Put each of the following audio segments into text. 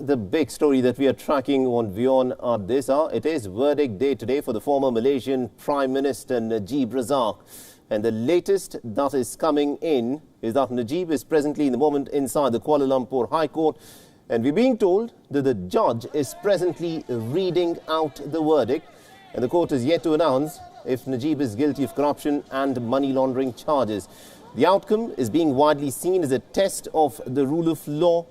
the big story that we are tracking on WION at this hour. It is verdict day today for the former Malaysian Prime Minister Najib Razak. And the latest that is coming in is that Najib is presently in the moment inside the Kuala Lumpur High Court. And we're being told that the judge is presently reading out the verdict. And the court is yet to announce if Najib is guilty of corruption and money laundering charges. The outcome is being widely seen as a test of the rule of law.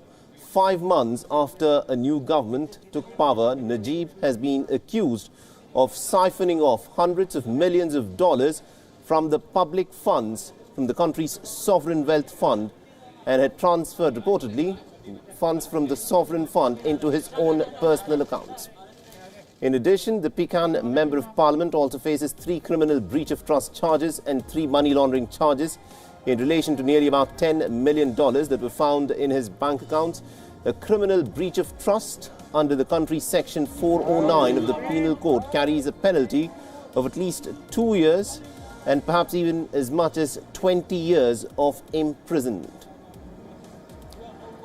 5 months after a new government took power, Najib has been accused of siphoning off hundreds of millions of dollars from the public funds from the country's sovereign wealth fund and had transferred reportedly funds from the sovereign fund into his own personal accounts. In addition, the Pekan Member of Parliament also faces 3 criminal breach of trust charges and 3 money laundering charges in relation to nearly about $10 million that were found in his bank accounts. A criminal breach of trust under the country's Section 409 of the Penal Code carries a penalty of at least 2 years and perhaps even as much as 20 years of imprisonment.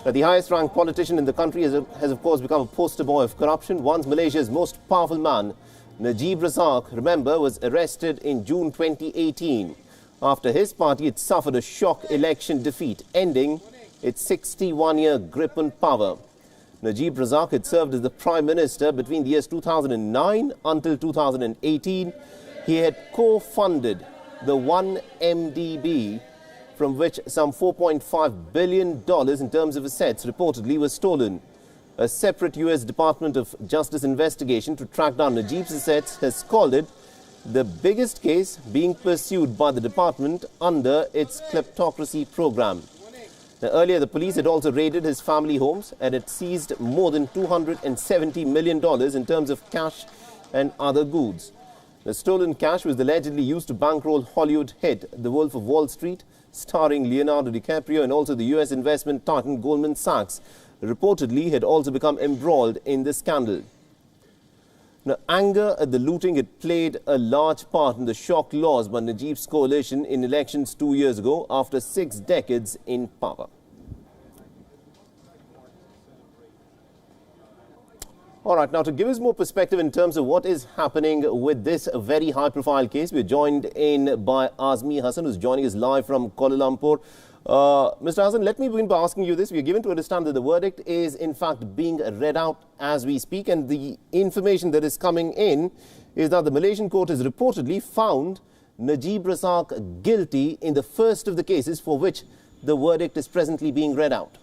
The highest-ranked politician in the country has of course become a poster boy of corruption. Once Malaysia's most powerful man, Najib Razak, remember, was arrested in June 2018 after his party had suffered a shock election defeat, ending its 61-year grip on power. Najib Razak had served as the Prime Minister between the years 2009 until 2018. He had co-funded the WION from which some $4.5 billion in terms of assets reportedly was stolen. A separate US Department of Justice investigation to track down Najib's assets has called it the biggest case being pursued by the department under its kleptocracy program. Now, earlier, the police had also raided his family homes and had seized more than $270 million in terms of cash and other goods. The stolen cash was allegedly used to bankroll Hollywood hit The Wolf of Wall Street, starring Leonardo DiCaprio, and also the US investment titan Goldman Sachs reportedly had also become embroiled in the scandal. Now, anger at the looting had played a large part in the shock lost by Najib's coalition in elections 2 years ago after 6 decades in power. All right, now to give us more perspective in terms of what is happening with this very high-profile case, we're joined in by Azmi Hassan, who's joining us live from Kuala Lumpur. Mr. Hassan, let me begin by asking you this. We are given to understand that the verdict is in fact being read out as we speak, and the information that is coming in is that the Malaysian court has reportedly found Najib Razak guilty in the first of the cases for which the verdict is presently being read out.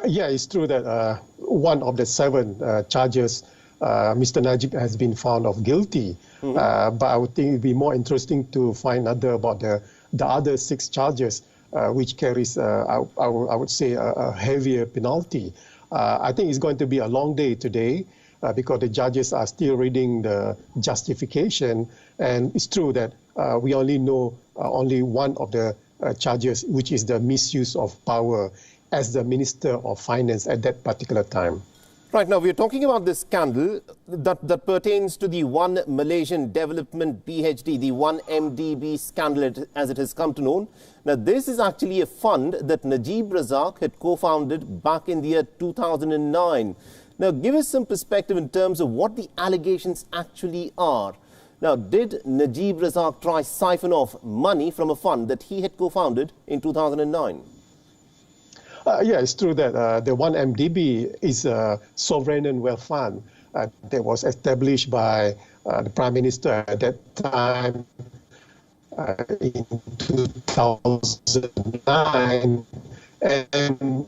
Yeah, it's true that one of the 7 charges, Mr. Najib has been found of guilty. But I would think it would be more interesting to find out about the other 6 charges, which carries, I would say, a heavier penalty. I think it's going to be a long day today because the judges are still reading the justification. And it's true that we only know only one of the charges, which is the misuse of power as the Minister of Finance at that particular time. Right, now we're talking about this scandal that pertains to the One Malaysian Development BHD, the OneMDB scandal as it has come to known. Now this is actually a fund that Najib Razak had co-founded back in the year 2009. Now give us some perspective in terms of what the allegations actually are. Now, did Najib Razak try to siphon off money from a fund that he had co-founded in 2009? Yeah, it's true that the OneMDB is a sovereign and wealth fund that was established by the Prime Minister at that time in 2009. And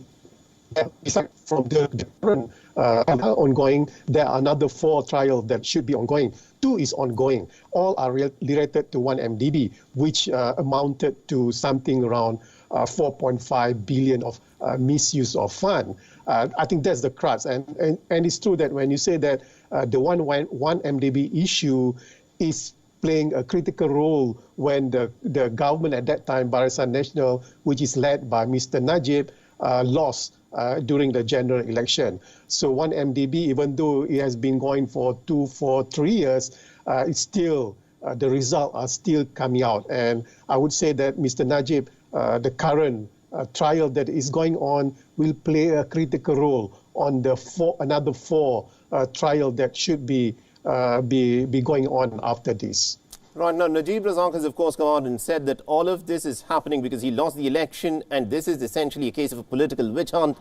besides from the current ongoing, there are another 4 trials that should be ongoing. 2 is ongoing. All are related to OneMDB, which amounted to something around 4.5 billion of misuse of fund. I think that's the crux. And it's true that when you say that the OneMDB issue is playing a critical role when the government at that time, Barisan Nasional, which is led by Mr. Najib, lost during the general election. So OneMDB, even though it has been going for 3 years, it's still, the results are still coming out. And I would say that Mr. Najib, the current trial that is going on will play a critical role on the another four trial that should be going on after this. Right, now Najib Razak has of course come out and said that all of this is happening because he lost the election and this is essentially a case of a political witch hunt.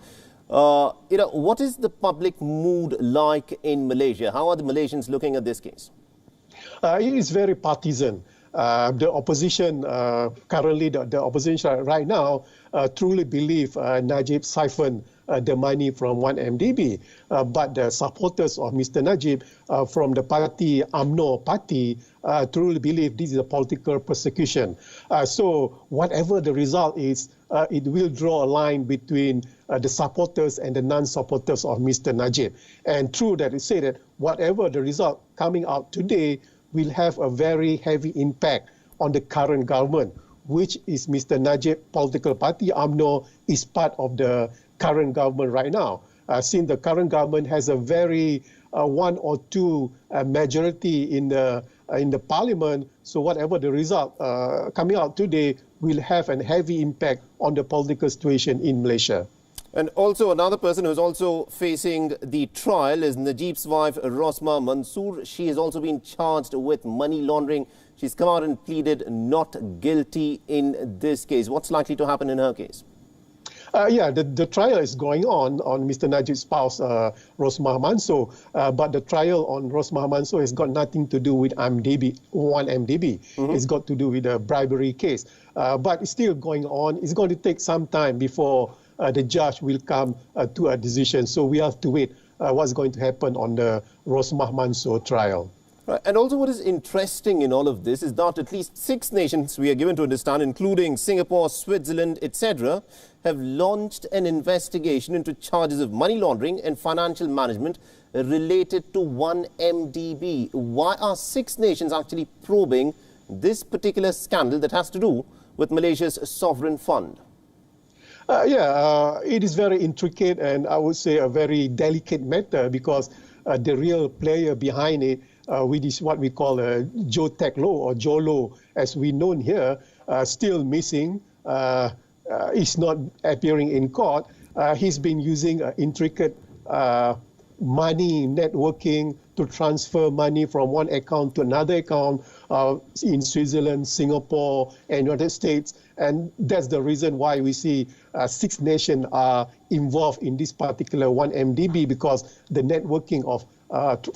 What is the public mood like in Malaysia? How are the Malaysians looking at this case? It is very partisan. The opposition, currently the opposition right now, truly believe Najib siphoned the money from 1MDB. But the supporters of Mr. Najib from the party, UMNO party, truly believe this is a political persecution. So whatever the result is, it will draw a line between the supporters and the non-supporters of Mr. Najib. And true that it say that whatever the result coming out today will have a very heavy impact on the current government, which is Mr. Najib political party, UMNO, is part of the current government right now. Since the current government has a very 1 or 2 majority in the parliament, so whatever the result coming out today will have a heavy impact on the political situation in Malaysia. And also another person who's also facing the trial is Najib's wife, Rosmah Mansoor. She has also been charged with money laundering. She's come out and pleaded not guilty in this case. What's likely to happen in her case? The trial is going on Mr. Najib's spouse, Rosmah Mansoor, but the trial on Rosmah Mansoor has got nothing to do with 1MDB. It's got to do with a bribery case. But it's still going on. It's going to take some time before the judge will come to a decision. So we have to wait what's going to happen on the Rosmah Mansoor trial. Right. And also what is interesting in all of this is that at least 6 nations, we are given to understand, including Singapore, Switzerland, etc., have launched an investigation into charges of money laundering and financial management related to 1MDB. Why are 6 nations actually probing this particular scandal that has to do with Malaysia's sovereign fund? It is very intricate and I would say a very delicate matter because the real player behind it, which is what we call a Jotek law or Jo law, as we know here, still missing. Is not appearing in court. He's been using intricate money networking to transfer money from one account to another account in Switzerland, Singapore, and United States. And that's the reason why we see 6 nations are involved in this particular 1MDB, because the networking of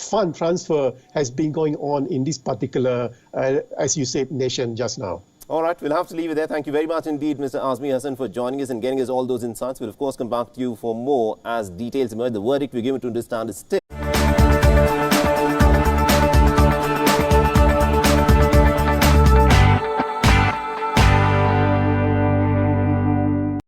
fund transfer has been going on in this particular, as you said, nation just now. All right, we'll have to leave it there. Thank you very much indeed, Mr. Azmi Hassan, for joining us and getting us all those insights. We'll, of course, come back to you for more as details emerge. The verdict we're given to understand is still...